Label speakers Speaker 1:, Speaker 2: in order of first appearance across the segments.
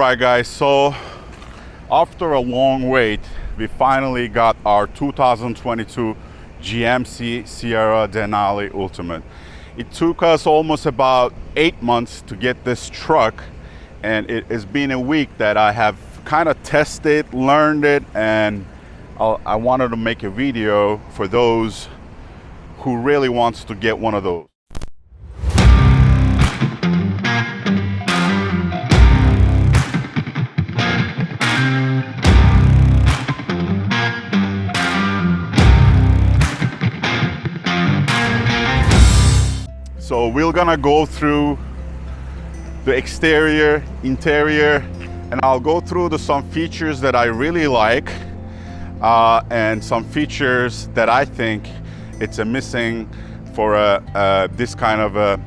Speaker 1: Alright guys, so after a long wait, we finally got our 2022 GMC Sierra Denali Ultimate. It took us almost about 8 months to get this truck, and it has been a week that I have kind of tested, learned it, and I wanted to make a video for those who really wants to get one of those. So we're gonna go through the exterior, interior, and I'll go through some features that I really like and some features that I think it's a missing for this kind of a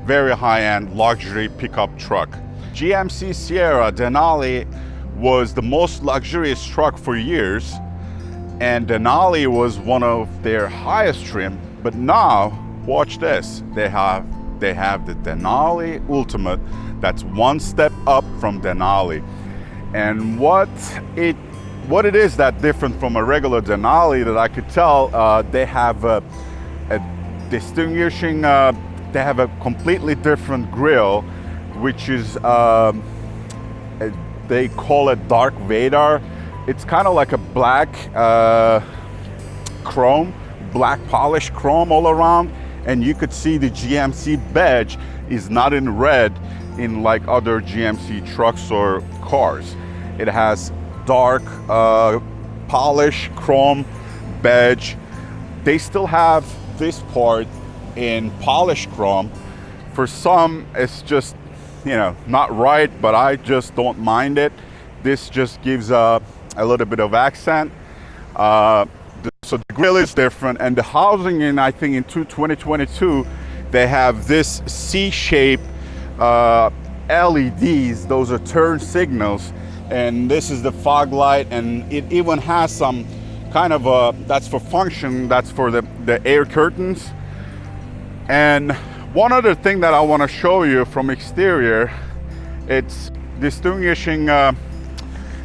Speaker 1: very high-end luxury pickup truck. GMC Sierra Denali was the most luxurious truck for years, and Denali was one of their highest trim, but now watch this. They have the Denali Ultimate that's one step up from Denali. And what it is that different from a regular Denali that I could tell, they have a distinguishing, they have a completely different grille, which is, they call it Dark Vader. It's kind of like a black chrome, black polished chrome all around. And you could see the GMC badge is not in red in like other GMC trucks or cars. It has dark polished chrome badge. They still have this part in polished chrome. For some, it's just, you know, not right, but I just don't mind it. This just gives a little bit of accent. So the grille is different, and the housing I think in 2022, they have this C-shaped LEDs. Those are turn signals, and this is the fog light, and it even has some kind of that's for function, that's for the air curtains. And one other thing that I want to show you from exterior, it's distinguishing,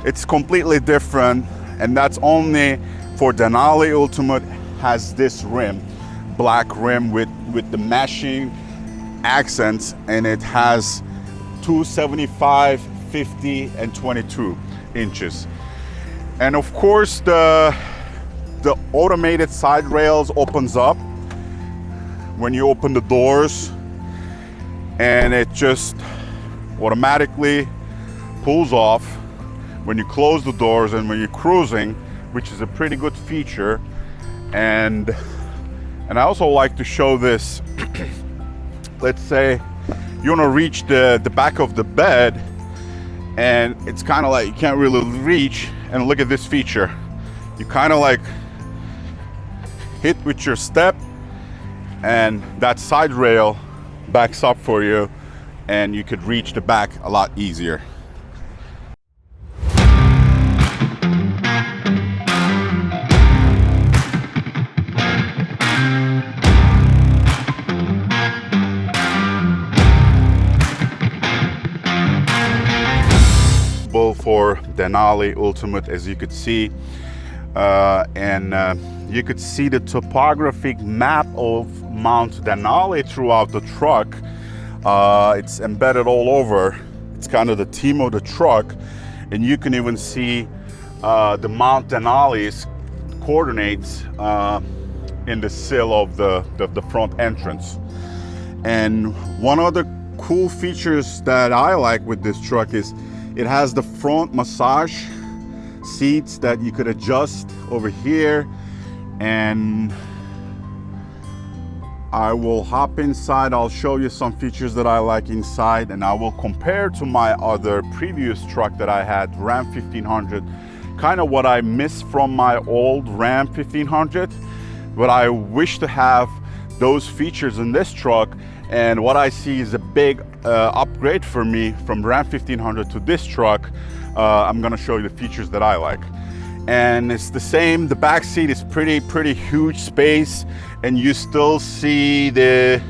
Speaker 1: it's completely different, and that's only for Denali Ultimate. Has this rim, black rim with the matching accents, and it has 275, 50, and 22 inches. And of course, the automated side rails opens up when you open the doors, and it just automatically pulls off when you close the doors and when you're cruising, which is a pretty good feature. And I also like to show this. Let's say you want to reach the back of the bed, and it's kind of like you can't really reach, and look at this feature. You kind of like hit with your step, and that side rail backs up for you, and you could reach the back a lot easier. For Denali Ultimate, as you could see, you could see the topographic map of Mount Denali throughout the truck. It's embedded all over. It's kind of the theme of the truck, and you can even see the Mount Denali's coordinates in the sill of the front entrance. And one of the cool features that I like with this truck is it has the front massage seats that you could adjust over here, and I will hop inside. I'll show you some features that I like inside, and I will compare to my other previous truck that I had, Ram 1500, kind of what I miss from my old Ram 1500, but I wish to have those features in this truck. And what I see is a big upgrade for me from Ram 1500 to this truck. I'm gonna show you the features that I like. And it's the same, the back seat is pretty huge space, and you still see the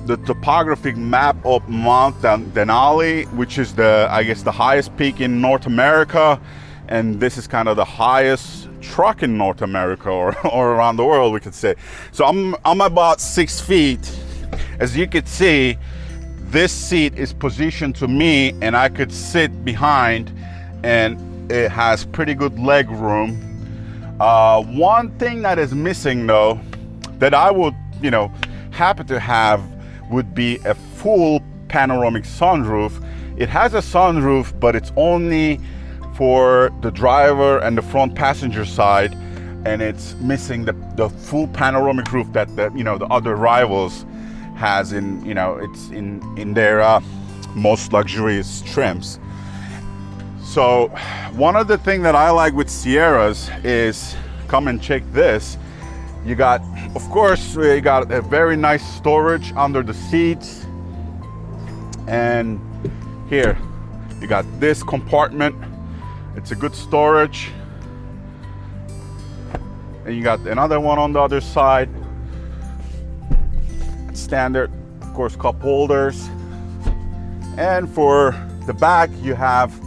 Speaker 1: the topographic map of Mount Denali, which is I guess the highest peak in North America, and this is kind of the highest truck in North America or around the world, we could say. So I'm about 6 feet. As you could see, this seat is positioned to me, and I could sit behind, and it has pretty good leg room. One thing that is missing though, that I would, happy to have, would be a full panoramic sunroof. It has a sunroof, but it's only for the driver and the front passenger side, and it's missing the full panoramic roof that the other rivals has it's in their most luxurious trims. So one of the things that I like with Sierras is, come and check this. You got, of course, you got a very nice storage under the seats, and here you got this compartment. It's a good storage, and you got another one on the other side. Standard, of course, cup holders. And for the back, you have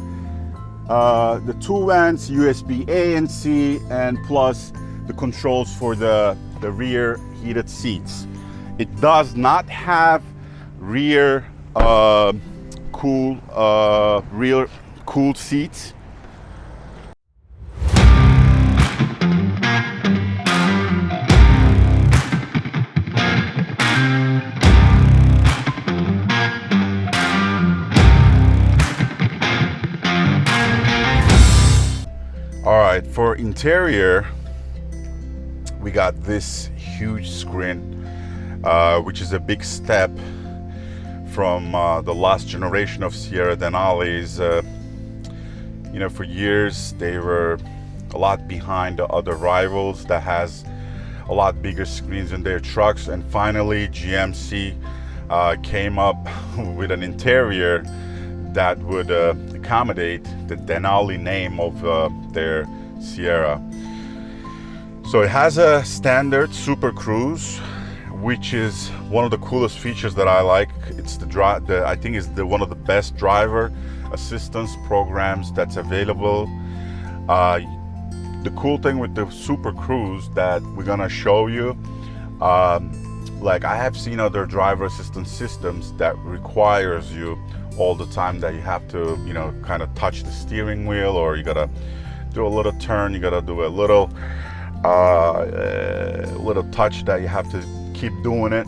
Speaker 1: the 2 vents, USB A and C, and plus the controls for the rear heated seats. It does not have rear cooled seats. All right, for interior, we got this huge screen, which is a big step from the last generation of Sierra Denali's. For years they were a lot behind the other rivals that has a lot bigger screens in their trucks, and finally GMC came up with an interior that would accommodate the Denali name of their Sierra. So it has a standard Super Cruise, which is one of the coolest features that I like. It's I think it's one of the best driver assistance programs that's available. The cool thing with the Super Cruise that we're gonna show you, like I have seen other driver assistance systems that requires you all the time that you have to, kind of touch the steering wheel, or you gotta do a little turn, you gotta do a little touch that you have to keep doing it,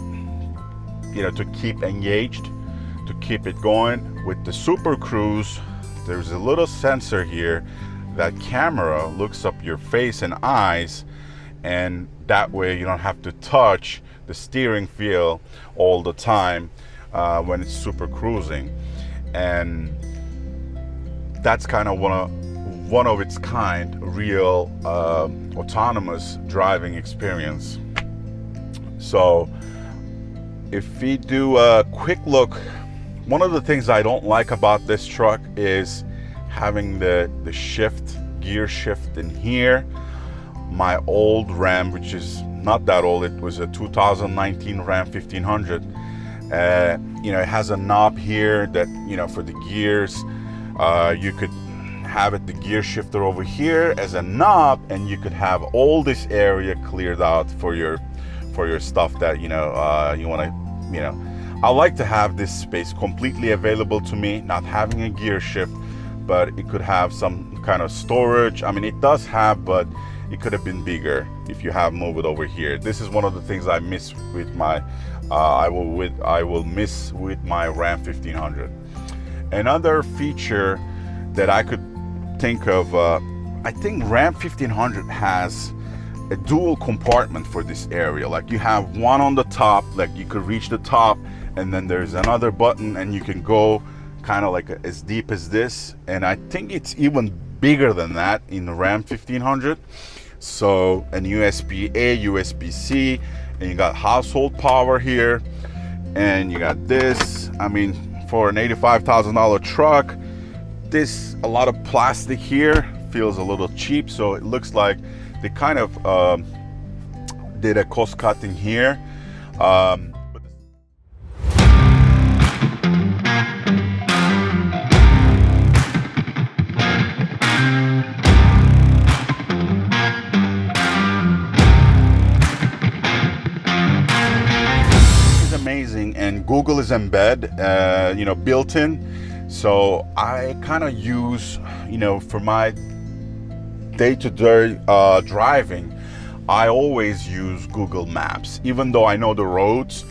Speaker 1: to keep engaged, to keep it going. With the Super Cruise, there's a little sensor here that camera looks up your face and eyes, and that way you don't have to touch the steering wheel all the time when it's super cruising. And that's kind of one of its kind real autonomous driving experience. So if we do a quick look, one of the things I don't like about this truck is having the gear shift in here. My old Ram, which is not that old, it was a 2019 Ram 1500. It has a knob here that, for the gears, you could have the gear shifter over here as a knob, and you could have all this area cleared out for your stuff that, you want to, I like to have this space completely available to me, not having a gear shift, but it could have some kind of storage. I mean, it does have, but it could have been bigger if you have moved it over here. This is one of the things I miss with my I will miss with my Ram 1500. Another feature that I could think of, I think Ram 1500 has a dual compartment for this area. Like you have one on the top, like you could reach the top, and then there's another button and you can go kind of like as deep as this. And I think it's even bigger than that in the Ram 1500. So an USB-A, USB-C, and you got household power here, and you got this. I mean, for an $85,000 truck, this, a lot of plastic here feels a little cheap. So it looks like they kind of did a cost cutting here. amazing, and Google is built in. So I kind of use, for my day-to-day driving, I always use Google Maps, even though I know the roads.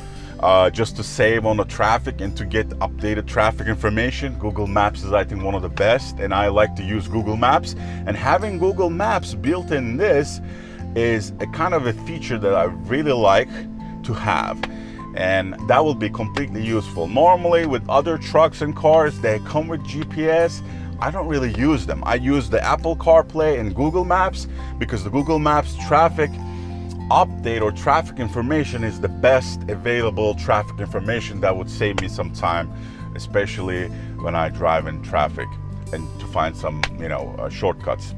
Speaker 1: Just to save on the traffic and to get updated traffic information, Google Maps is, I think, one of the best, and I like to use Google Maps. And having Google Maps built in this is a kind of a feature that I really like to have, and that will be completely useful. Normally with other trucks and cars, they come with GPS. I don't really use them. I use the Apple CarPlay and Google Maps because the Google Maps traffic update or traffic information is the best available traffic information that would save me some time, especially when I drive in traffic and to find some shortcuts.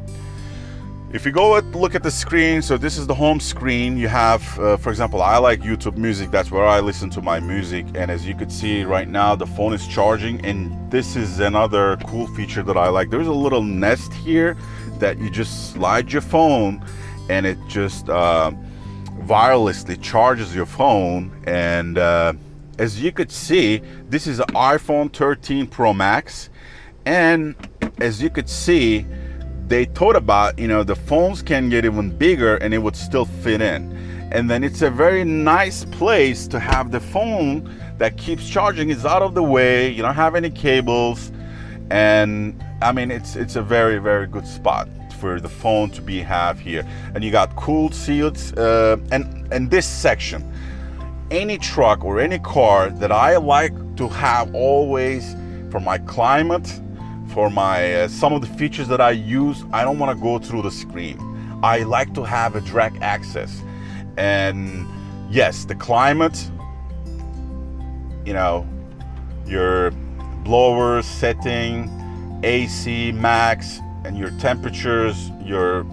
Speaker 1: If you go look at the screen, so this is the home screen. You have for example, I like YouTube Music. That's where I listen to my music, and as you can see right now, the phone is charging. And this is another cool feature that I like. There's a little nest here that you just slide your phone and it just wirelessly charges your phone. And as you could see, this is an iPhone 13 Pro Max, and as you could see, they thought about, the phones can get even bigger and it would still fit in. And then it's a very nice place to have the phone that keeps charging. It's out of the way, you don't have any cables, and I mean it's a very, very good spot for the phone to have here. And you got cooled seats, and this section, any truck or any car that I like to have always for my climate, for my some of the features that I use, I don't want to go through the screen. I like to have a direct access. And yes, the climate, your blower setting, AC max, and your temperatures, you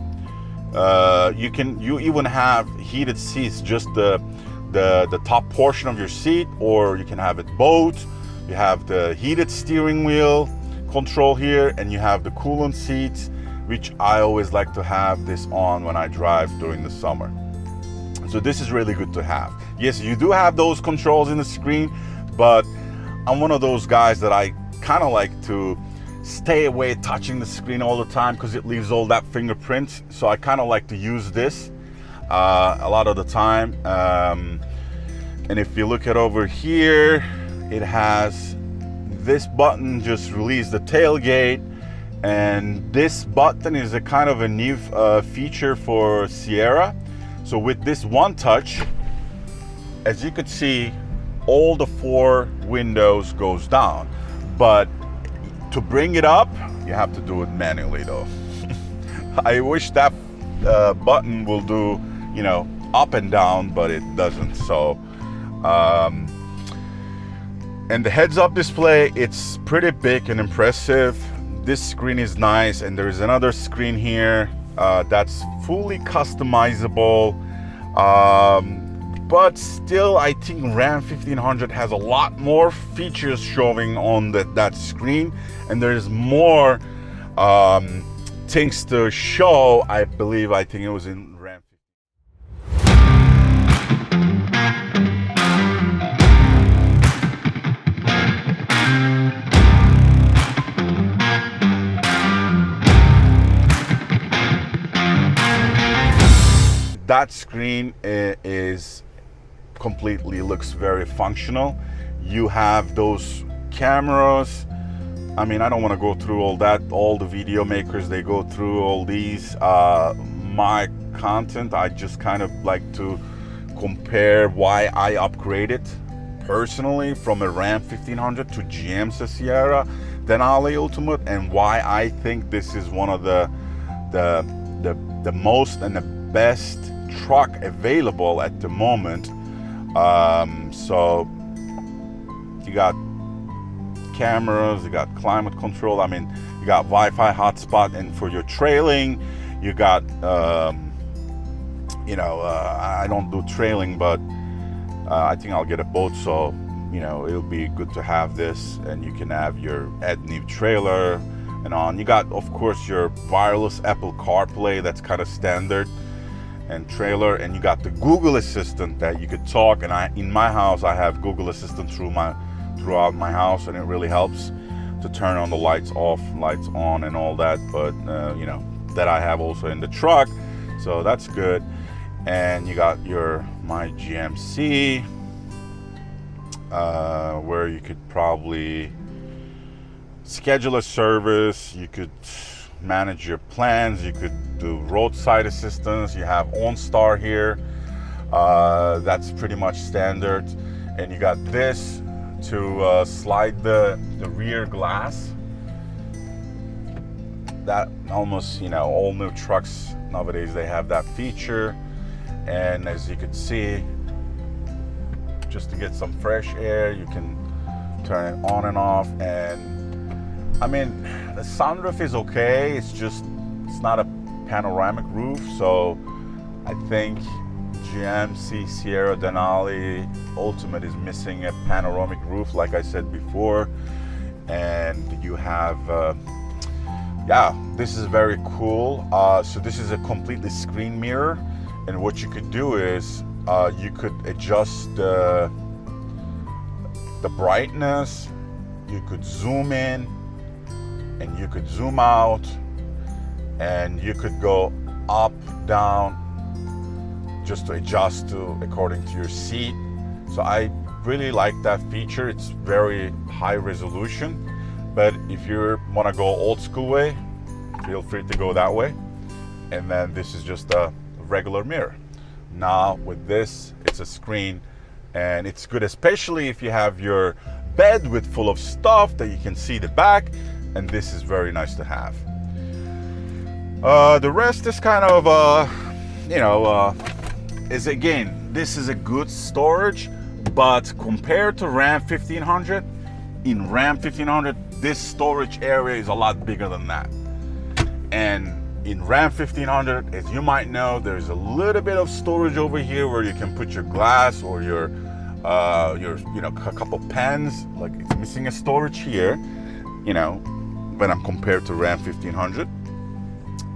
Speaker 1: even have heated seats, just the top portion of your seat, or you can have it both. You have the heated steering wheel control here, and you have the coolant seats, which I always like to have this on when I drive during the summer. So this is really good to have. Yes, you do have those controls in the screen, but I'm one of those guys that I kind of like to stay away touching the screen all the time because it leaves all that fingerprints. So I kind of like to use this a lot of the time. And if you look at over here, it has this button, just release the tailgate, and this button is a kind of a new feature for Sierra. So with this one touch, as you could see, all the 4 windows goes down, but to bring it up, you have to do it manually though. I wish that button will do, up and down, but it doesn't. So and the heads-up display, it's pretty big and impressive. This screen is nice, and there's another screen here that's fully customizable. But still, I think Ram 1500 has a lot more features showing on that screen, and there's more things to show. I think it was in Ram 1500. That screen is completely looks very functional. You have those cameras. I mean, I don't want to go through all that. All the video makers, they go through all these. My content, I just kind of like to compare why I upgraded personally from a Ram 1500 to GM's Sierra Denali Ultimate, and why I think this is one of the most and the best truck available at the moment. So you got cameras, you got climate control. I mean, you got Wi-Fi hotspot, and for your trailing, you got I don't do trailing, but I think I'll get a boat, so it'll be good to have this, and you can have your add new trailer and on. You got, of course, your wireless Apple CarPlay. That's kind of standard. and trailer, and you got the Google Assistant that you could talk. And in my house, I have Google Assistant throughout my house, and it really helps to turn on the lights off, lights on, and all that. But you know, that I have also in the truck, so that's good. And you got your My GMC, where you could probably schedule a service, you could manage your plans, you could do roadside assistance. You have OnStar here, that's pretty much standard. And you got this to slide the rear glass. That almost, you know, all new trucks nowadays, they have that feature. And as you can see, just to get some fresh air, you can turn it on and off. And I mean, the sunroof is okay, it's not a panoramic roof. So I think GMC Sierra Denali Ultimate is missing a panoramic roof, like I said before. And you have yeah, this is very cool. So this is a completely screen mirror, and what you could do is you could adjust the brightness, you could zoom in, and you could zoom out, and you could go up, down, just to adjust to according to your seat. So I really like that feature. It's very high resolution, but if you want to go old school way, feel free to go that way. And then this is just a regular mirror. Now with this, it's a screen, and it's good especially if you have your bed with full of stuff that you can see the back, and this is very nice to have. The rest is kind of you know, is again, this is a good storage, but compared to Ram 1500, in Ram 1500 this storage area is a lot bigger than that. And in Ram 1500, as you might know, there's a little bit of storage over here where you can put your glass or your you know, a couple pens. Like, it's missing a storage here, you know, when I'm compared to Ram 1500.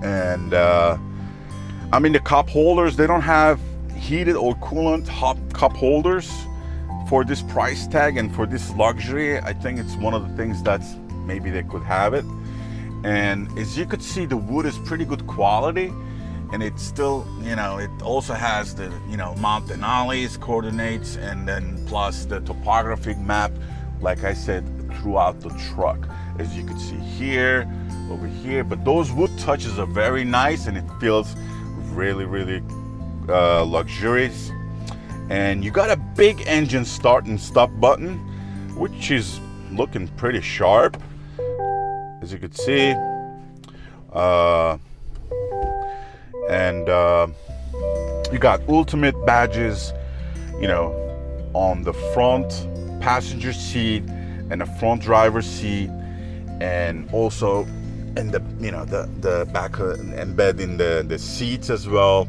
Speaker 1: And I mean, the cup holders, they don't have heated or coolant hot cup holders for this price tag and for this luxury. I think it's one of the things that's maybe they could have it. And as you could see, the wood is pretty good quality, and it's still, you know, it also has the, you know, Mount Denali's coordinates, and then plus the topographic map, like I said, throughout the truck, as you could see here, over here. But those wood touches are very nice, and it feels really, really luxurious. And you got a big engine start and stop button, which is looking pretty sharp, as you could see. And you got ultimate badges, you know, on the front passenger seat and the front driver's seat, and also in the, you know, the back embed in the seats as well.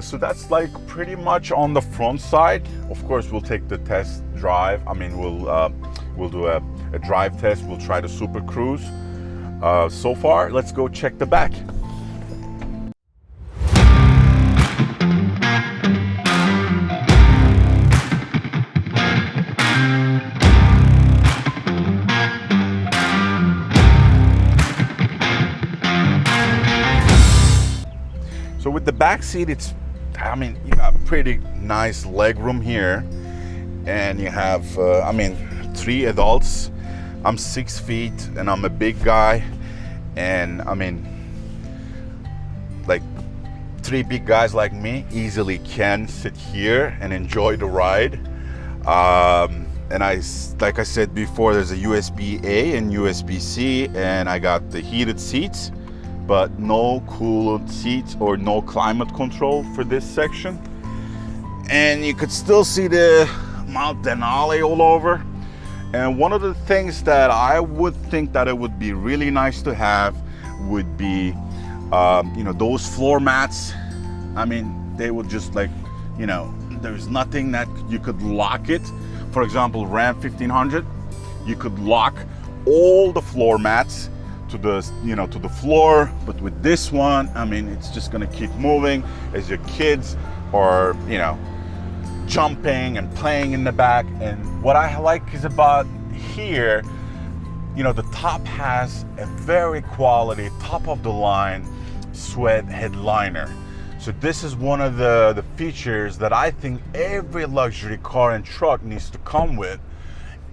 Speaker 1: So that's like pretty much on the front side. Of course, we'll take the test drive. I mean, we'll do a drive test. We'll try the Super Cruise. So far, let's go check the back. So with the back seat, it's, I mean, you got pretty nice leg room here, and you have, I mean, 3 adults. I'm 6 feet, and I'm a big guy, and I mean, like 3 big guys like me easily can sit here and enjoy the ride. And like I said before, there's a USB-A and USB-C, and I got the heated seats, but no coolant seats or no climate control for this section. And you could still see the Mount Denali all over. And one of the things that I would think that it would be really nice to have would be, you know, those floor mats. I mean, they would just, like, you know, there's nothing that you could lock it. For example, Ram 1500, you could lock all the floor mats to the, you know, to the floor. But with this one, I mean, it's just gonna keep moving as your kids are, you know, jumping and playing in the back. And what I like is about here, you know, the top has a very quality, top of the line sweat headliner. So this is one of the features that I think every luxury car and truck needs to come with.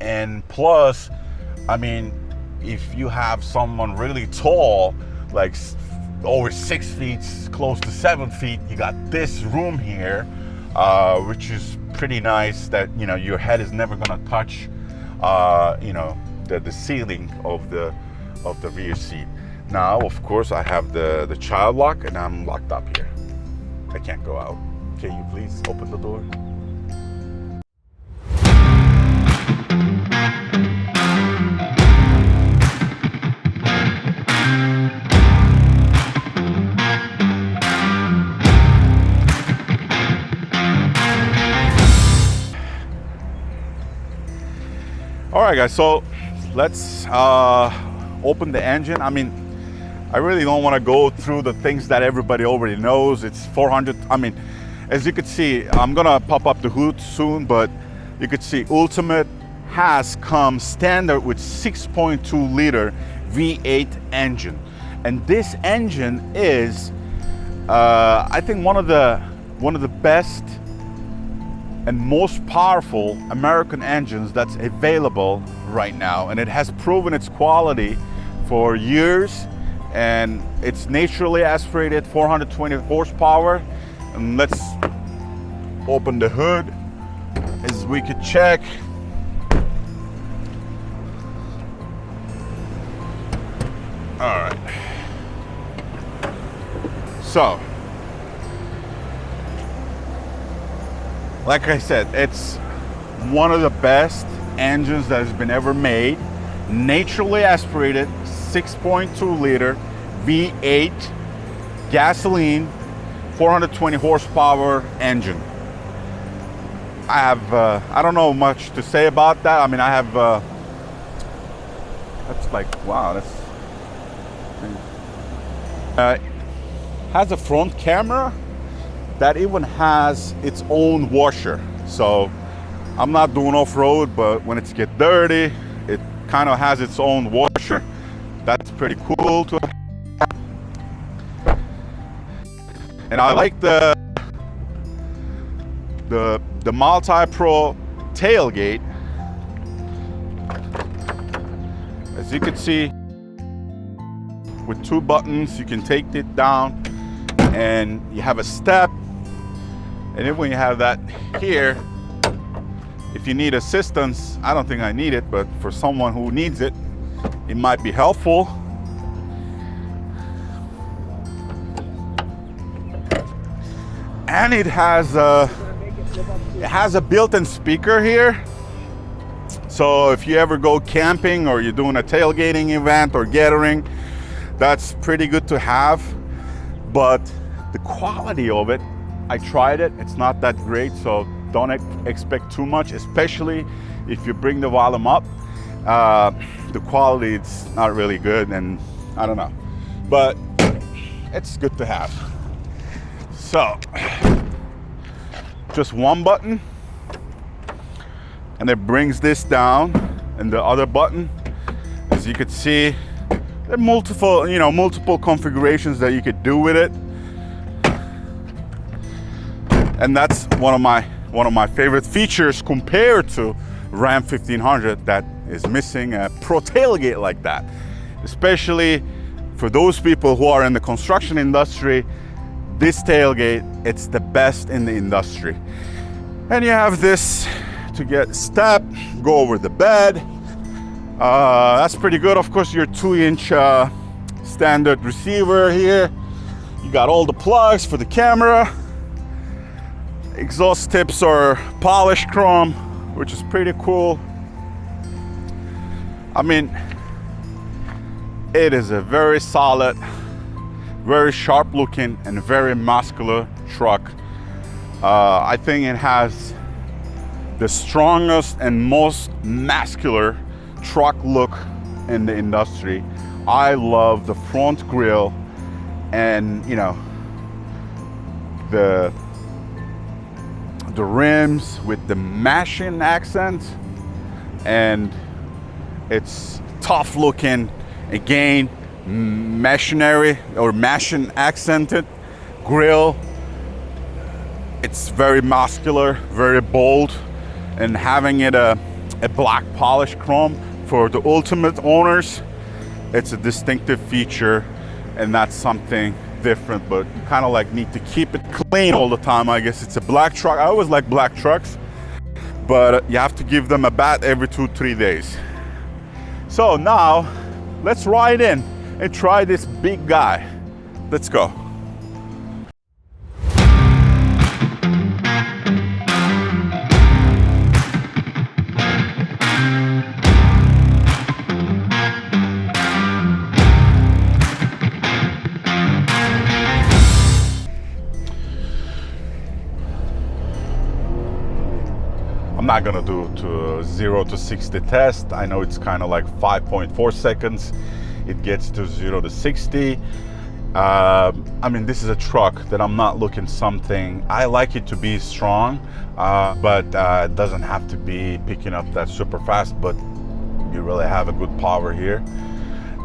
Speaker 1: And plus, I mean, if you have someone really tall, like over 6 feet, close to 7 feet, you got this room here, which is pretty nice, that, you know, your head is never gonna touch, you know, the ceiling of the rear seat. Now, of course, I have the child lock, and I'm locked up here. I can't go out. Can you please open the door? All right, guys, so let's open the engine. I mean, I really don't want to go through the things that everybody already knows. It's 400, I mean, as you can see, I'm gonna pop up the hood soon, but you could see Ultimate has come standard with 6.2 liter V8 engine. And this engine is, I think, one of the best and most powerful American engines that's available right now. And it has proven its quality for years, and it's naturally aspirated, 420 horsepower. And let's open the hood as we could check. All right. So, like I said, it's one of the best engines that has been ever made. Naturally aspirated, 6.2 liter V8 gasoline, 420 horsepower engine. I have, I don't know much to say about that. I mean, I have, that's like, wow, that's, has a front camera that even has its own washer. So I'm not doing off-road, but when it's get dirty, it kind of has its own washer. That's pretty cool to have. And I like the multi-pro tailgate. As you can see, with 2 buttons, you can take it down, and you have a step. And then when you have that here, if you need assistance, I don't think I need it, but for someone who needs it, it might be helpful. And it has a built-in speaker here. So if you ever go camping or you're doing a tailgating event or gathering, that's pretty good to have. But the quality of it, I tried it, it's not that great, so don't expect too much, especially if you bring the volume up. The quality, it's not really good, and I don't know, but it's good to have. So, just one button, and it brings this down, and the other button, as you can see, there are multiple configurations that you could do with it. And that's one of my favorite features compared to Ram 1500 that is missing a pro tailgate like that. Especially for those people who are in the construction industry, this tailgate, it's the best in the industry. And you have this to get step, go over the bed. That's pretty good. Of course, your 2-inch standard receiver here. You got all the plugs for the camera. Exhaust tips are polished chrome, which is pretty cool. I mean, it is a very solid, very sharp looking, and very muscular truck. I think it has the strongest and most muscular truck look in the industry. I love the front grille, and you know, the rims with the mashing accent, and it's tough looking. Again, machinery or mashing accented grille. It's very muscular, very bold, and having it a black polished chrome for the ultimate owners, it's a distinctive feature, and that's something different, but you kind of like need to keep it clean all the time. I guess it's a black truck. I always like black trucks, but you have to give them a bath every 2-3 days. So now let's ride in and try this big guy. Let's go. I'm not gonna do to 0 to 60 test. I know it's kind of like 5.4 seconds. It gets to 0 to 60. I mean, this is a truck that I'm not looking something. I like it to be strong, but it doesn't have to be picking up that super fast, but you really have a good power here.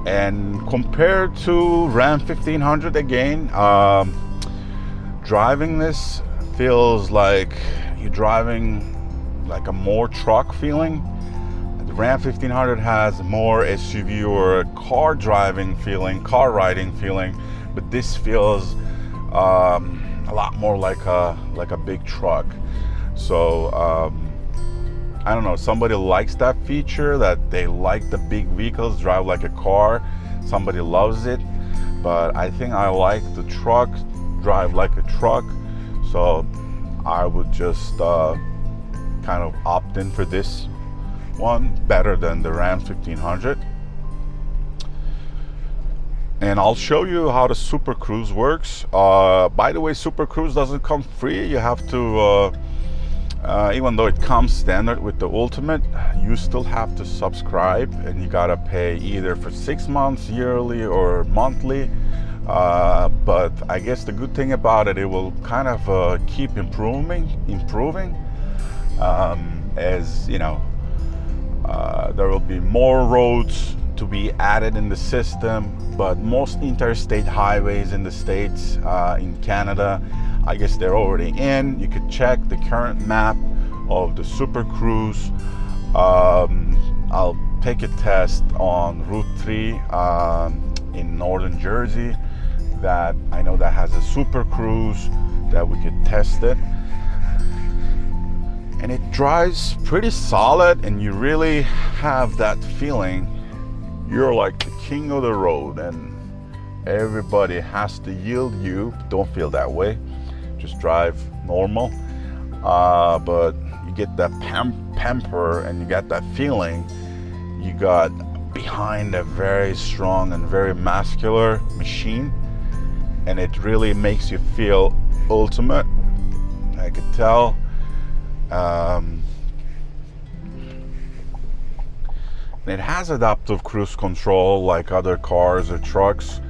Speaker 1: And compared to Ram 1500 again, driving this feels like you're driving like a more truck feeling. The Ram 1500 has more SUV or car driving feeling, car riding feeling, but this feels a lot more like a big truck. So I don't know, somebody likes that feature, that they like the big vehicles, drive like a car. Somebody loves it, but I think I like the truck, drive like a truck. So I would just kind of opt in for this one better than the Ram 1500. And I'll show you how the Super Cruise works. By the way, Super Cruise doesn't come free. You have to, even though it comes standard with the Ultimate, you still have to subscribe, and you gotta pay either for 6 months, yearly, or monthly. But I guess the good thing about it, it will kind of keep improving. As you know, there will be more roads to be added in the system, but most interstate highways in the States, in Canada, I guess they're already in. You could check the current map of the Super Cruise. I'll take a test on Route 3 in northern Jersey, that I know that has a Super Cruise that we could test it. And it drives pretty solid, and you really have that feeling you're like the king of the road and everybody has to yield you. Don't feel that way, just drive normal. But you get that pamper, and you got that feeling you got behind a very strong and very muscular machine, and it really makes you feel ultimate. I could tell. It has adaptive cruise control like other cars or trucks,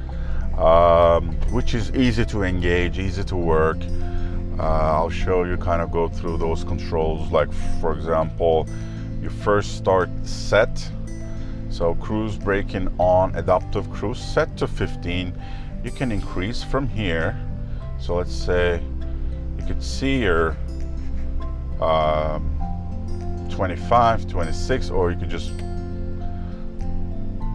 Speaker 1: which is easy to engage, easy to work. I'll show you, kind of go through those controls. Like, for example, you first start set, so cruise braking on, adaptive cruise set to 15. You can increase from here. So let's say you could see your 25, 26, or you could just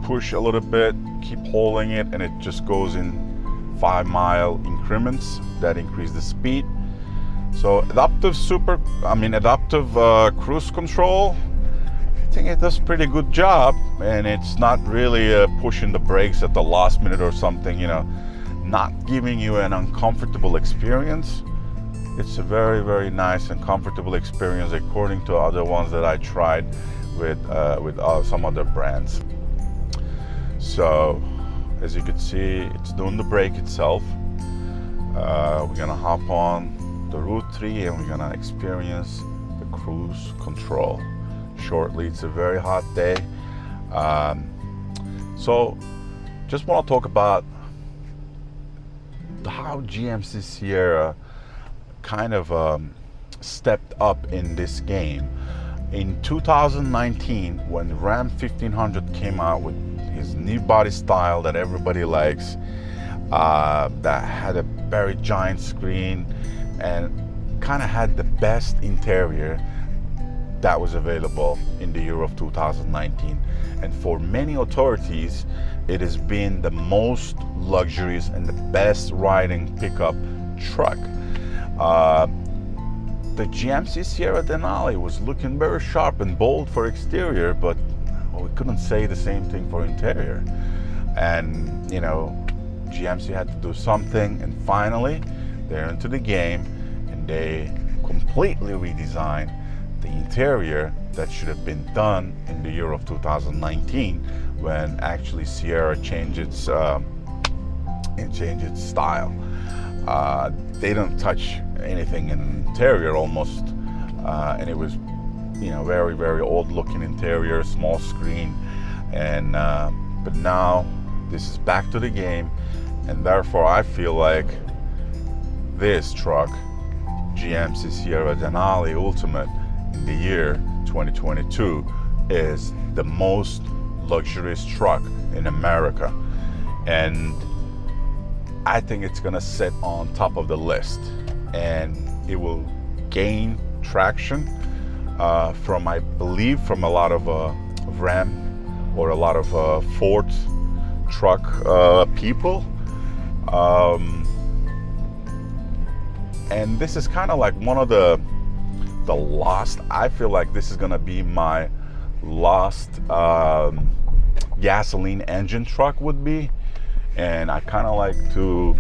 Speaker 1: push a little bit, keep holding it, and it just goes in 5-mile increments that increase the speed. So adaptive cruise control, I think it does a pretty good job, and it's not really pushing the brakes at the last minute or something, you know, not giving you an uncomfortable experience. It's a very, very nice and comfortable experience according to other ones that I tried with some other brands. So as you can see, it's doing the brake itself. We're gonna hop on the Route 3 and we're gonna experience the cruise control shortly. It's a very hot day. So just want to talk about how GMC Sierra kind of stepped up in this game. In 2019, when Ram 1500 came out with his new body style that everybody likes, that had a very giant screen and kind of had the best interior that was available in the year of 2019. And for many authorities, it has been the most luxurious and the best riding pickup truck. The GMC Sierra Denali was looking very sharp and bold for exterior, but we couldn't say the same thing for interior. And you know, GMC had to do something, and finally they're into the game and they completely redesigned the interior that should have been done in the year of 2019, when actually Sierra changed its style. They don't touch anything in interior almost, and it was, you know, very, very old looking interior, small screen, and but now this is back to the game, and therefore I feel like this truck, GMC Sierra Denali Ultimate, in the year 2022 is the most luxurious truck in America, and I think it's gonna sit on top of the list, and it will gain traction from, I believe, from a lot of Ram or a lot of Ford truck people, and this is kind of like one of the last, I feel like this is gonna be my last gasoline engine truck would be, and I kind of like to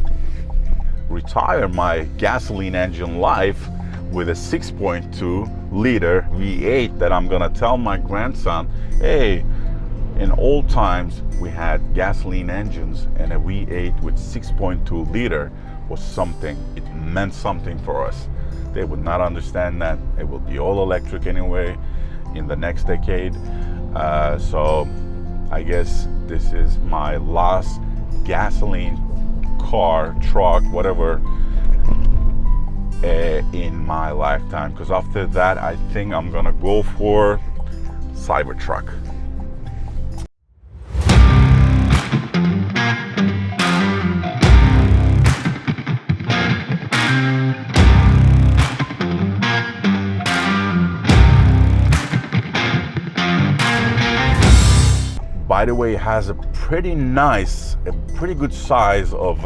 Speaker 1: retire my gasoline engine life with a 6.2 liter V8 that I'm gonna tell my grandson, hey, in old times we had gasoline engines, and a V8 with 6.2 liter was something. It meant something for us. They would not understand that. It will be all electric anyway in the next decade. So I guess this is my last gasoline car, truck, whatever, in my lifetime. Because after that, I think I'm gonna go for Cybertruck. By the way, it has a pretty good size of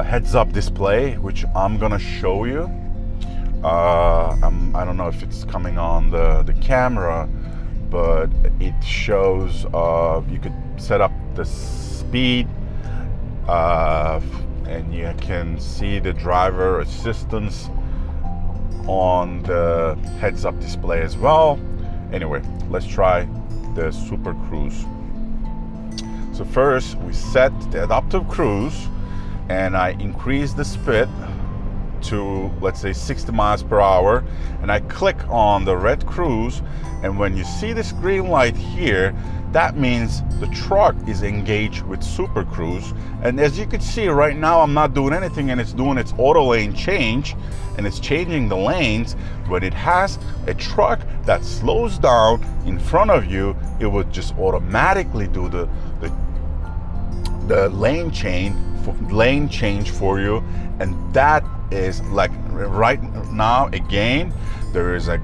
Speaker 1: heads-up display, which I'm gonna show you. I don't know if it's coming on the camera, but it shows you could set up the speed, and you can see the driver assistance on the heads-up display as well. Anyway, let's try the Super Cruise. So first we set the adaptive cruise, and I increase the speed to, let's say, 60 miles per hour, and I click on the red cruise, and when you see this green light here, that means the truck is engaged with Super Cruise. And as you can see right now, I'm not doing anything, and it's doing its auto lane change, and it's changing the lanes. When it has a truck that slows down in front of you, it would just automatically do the lane change for you. And that is like right now, again, there is a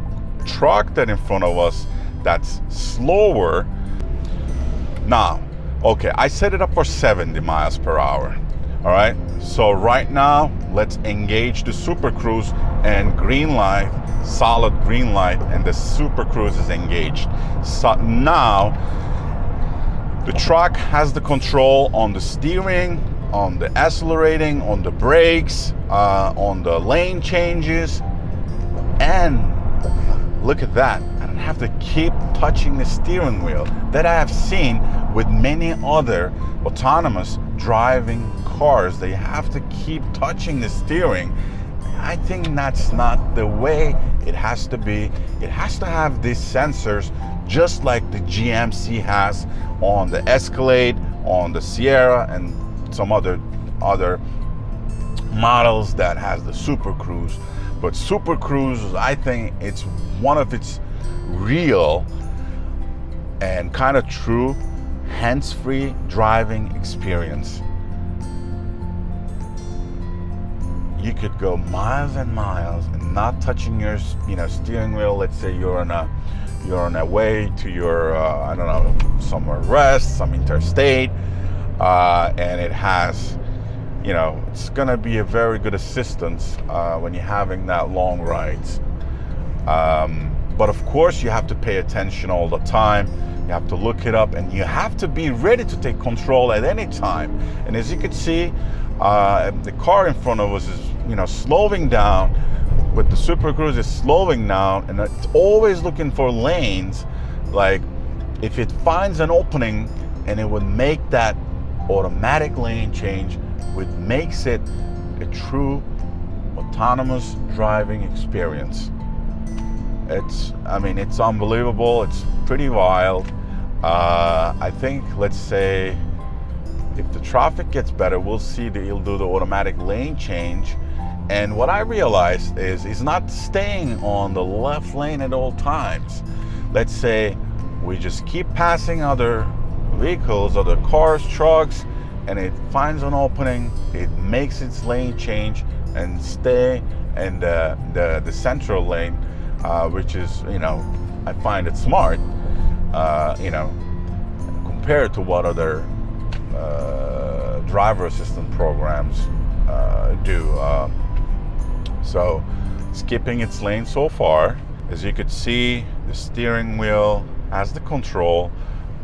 Speaker 1: truck that in front of us that's slower. Now, okay, I set it up for 70 miles per hour. All right, so right now, let's engage the Super Cruise, and green light, solid green light, and the Super Cruise is engaged. So now, the truck has the control on the steering, on the accelerating, on the brakes, on the lane changes, and look at that. I don't have to keep touching the steering wheel that I have seen with many other autonomous driving cars. They have to keep touching the steering. I think that's not the way it has to be. It has to have these sensors just like the GMC has on the Escalade, on the Sierra and some other models that has the Super Cruise. But Super Cruise, I think it's one of its real and kind of true hands-free driving experience. You could go miles and miles and not touching your steering wheel. Let's say you're on a way to your I don't know, somewhere rest, some interstate, and it has, it's gonna be a very good assistance when you're having that long rides. But of course, you have to pay attention all the time. You have to look it up, and you have to be ready to take control at any time. And as you can see, the car in front of us is, slowing down. With the Super Cruise, is slowing down, and it's always looking for lanes. Like, if it finds an opening, and it would make that automatic lane change, which makes it a true autonomous driving experience. It's unbelievable. It's pretty wild. I think, let's say, if the traffic gets better, we'll see that he'll do the automatic lane change. And what I realized is he's not staying on the left lane at all times. Let's say we just keep passing other vehicles, other cars, trucks, and it finds an opening, it makes its lane change and stay in the central lane, which is, I find it smart, compared to what other driver assistant programs do. So skipping its lane so far. As you could see, the steering wheel has the control,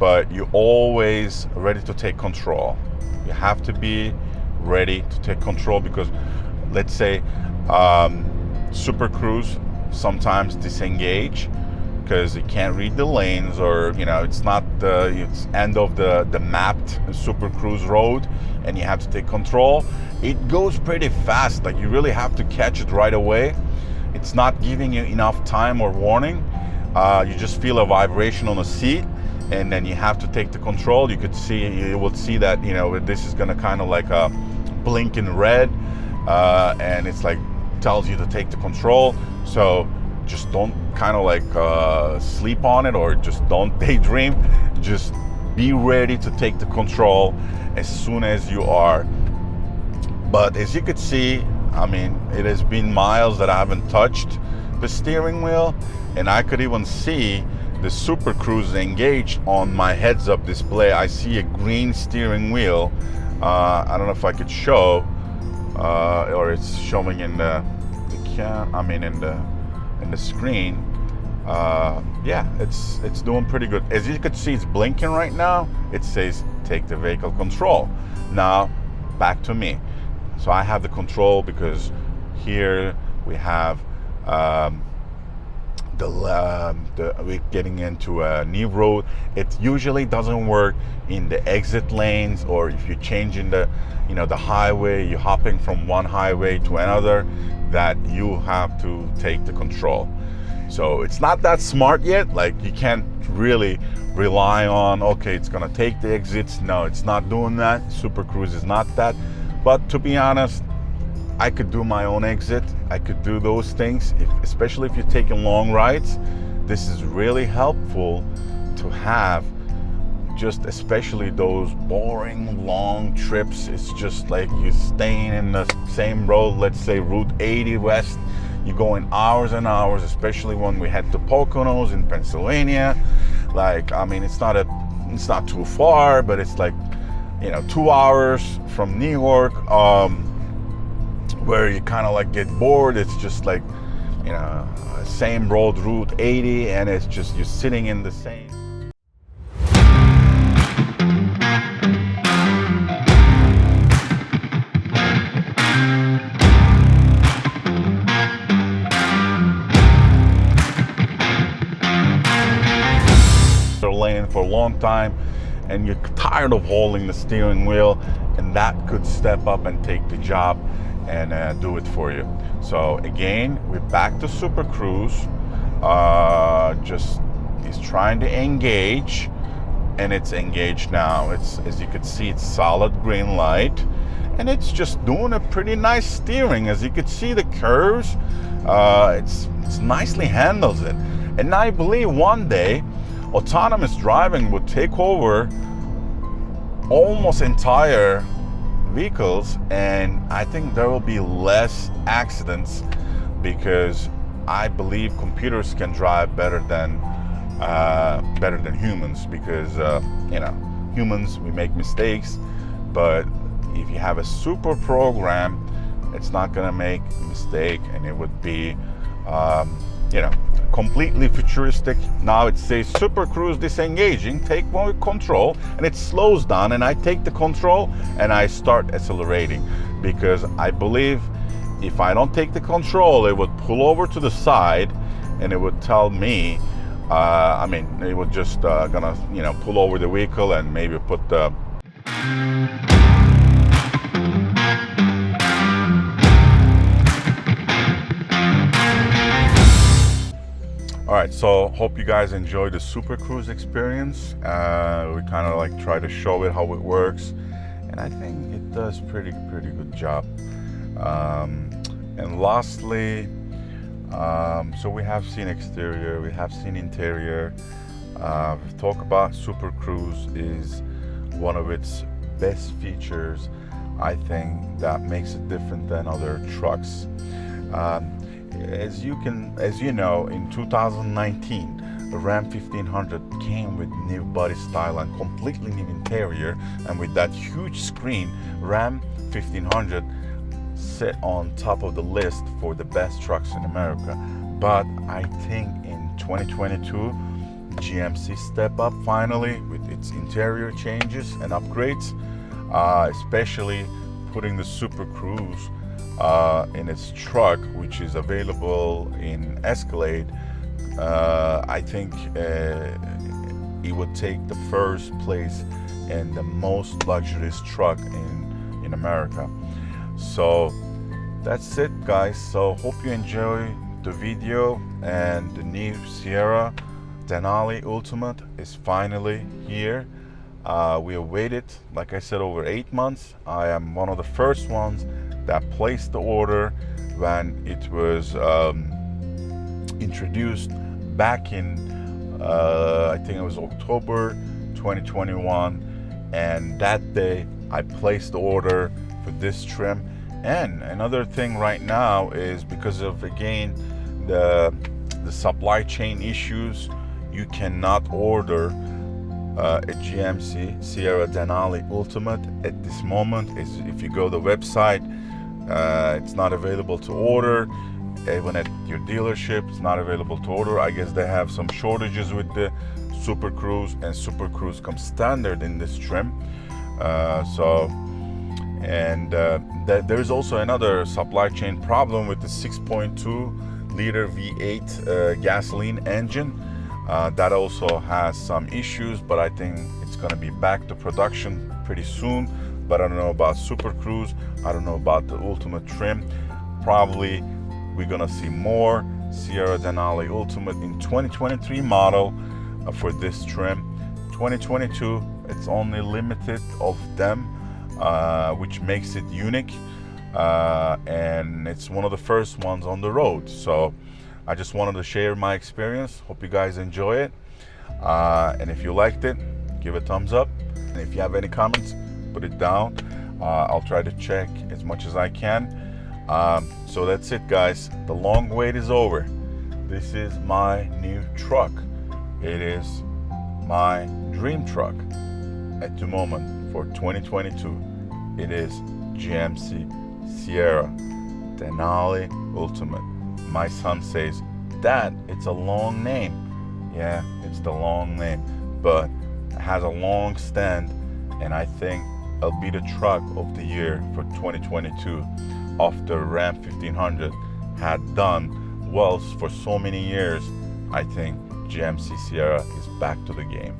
Speaker 1: but you're always ready to take control. You have to be ready to take control, because let's say Super Cruise sometimes disengage because it can't read the lanes, or it's not it's end of the mapped Super Cruise road, and you have to take control. It goes pretty fast. Like, you really have to catch it right away. It's not giving you enough time or warning. You just feel a vibration on the seat, and then you have to take the control. You will see that this is gonna kind of like blink in red, and it's like tells you to take the control. So just don't kind of like sleep on it, or just don't daydream. Just be ready to take the control as soon as you are. But as you could see, it has been miles that I haven't touched the steering wheel, and I could even see the Super Cruise engaged on my heads-up display. I see a green steering wheel. I don't know if I could show, or it's showing in the screen. Yeah, it's doing pretty good. As you can see, it's blinking right now. It says take the vehicle control. Now back to me. So I have the control because here we have we're getting into a new road. It usually doesn't work in the exit lanes, or if you're changing the highway, you're hopping from one highway to another, that you have to take the control. So it's not that smart yet. Like, you can't really rely on, okay, it's gonna take the exits. No, it's not doing that. Super Cruise is not that. But to be honest, I could do my own exit. I could do those things, especially if you're taking long rides. This is really helpful to have, just especially those boring long trips. It's just like you're staying in the same road, let's say Route 80 West. You're going hours and hours, especially when we head to Poconos in Pennsylvania. Like, it's not too far, but it's like, 2 hours from New York, where you kind of like get bored. It's just like, same road, Route 80, and it's just, you're sitting in the same. Lane for a long time, and you're tired of holding the steering wheel, and that could step up and take the job and do it for you. So again, we're back to Super Cruise. Just he's trying to engage, and it's engaged now. It's, as you can see, it's solid green light, and it's just doing a pretty nice steering. As you can see, the curves, it's nicely handles it. And I believe one day autonomous driving would take over almost entire vehicles, and I think there will be less accidents, because I believe computers can drive better than humans, because humans, we make mistakes, but if you have a super program, it's not gonna make a mistake, and it would be completely futuristic. Now it says Super Cruise disengaging, take more control, and it slows down, and I take the control and I start accelerating, because I believe if I don't take the control, it would pull over to the side, and it would tell me, it would just gonna pull over the vehicle and maybe put the Alright, so hope you guys enjoy the Super Cruise experience. We kind of like try to show it how it works, and I think it does pretty good job. And lastly, so we have seen exterior, we have seen interior. Talk about Super Cruise is one of its best features, I think, that makes it different than other trucks. As you know, in 2019, the Ram 1500 came with new body style and completely new interior, and with that huge screen, Ram 1500 sit on top of the list for the best trucks in America. But I think in 2022, GMC step up finally with its interior changes and upgrades, especially putting the Super Cruise in its truck, which is available in Escalade. I think it would take the first place in the most luxurious truck in America. So that's it, guys. So hope you enjoy the video, and the new Sierra Denali Ultimate is finally here. We awaited, like I said, over 8 months. I am one of the first ones that placed the order when it was introduced back in I think it was October 2021, and that day I placed the order for this trim. And another thing right now is, because of, again, the supply chain issues, you cannot order a GMC Sierra Denali Ultimate at this moment. If you go to the website, it's not available to order. Even at your dealership, it's not available to order. I guess they have some shortages with the Super Cruise, and Super Cruise comes standard in this trim. There's also another supply chain problem with the 6.2 liter V8 gasoline engine. That also has some issues, but I think it's going to be back to production pretty soon. But I don't know about Super Cruise. I don't know about the Ultimate trim. Probably we're going to see more Sierra Denali Ultimate in 2023 model for this trim. 2022, it's only limited of them, which makes it unique. And it's one of the first ones on the road. So I just wanted to share my experience. Hope you guys enjoy it. And if you liked it, give a thumbs up. And if you have any comments, put it down. I'll try to check as much as I can. So that's it, guys. The long wait is over. This is my new truck. It is my dream truck at the moment for 2022. It is GMC Sierra Denali Ultimate. My son says, "Dad, it's a long name." Yeah, it's the long name, but it has a long stand, and I think it'll be the truck of the year for 2022. After Ram 1500 had done well for so many years, I think GMC Sierra is back to the game.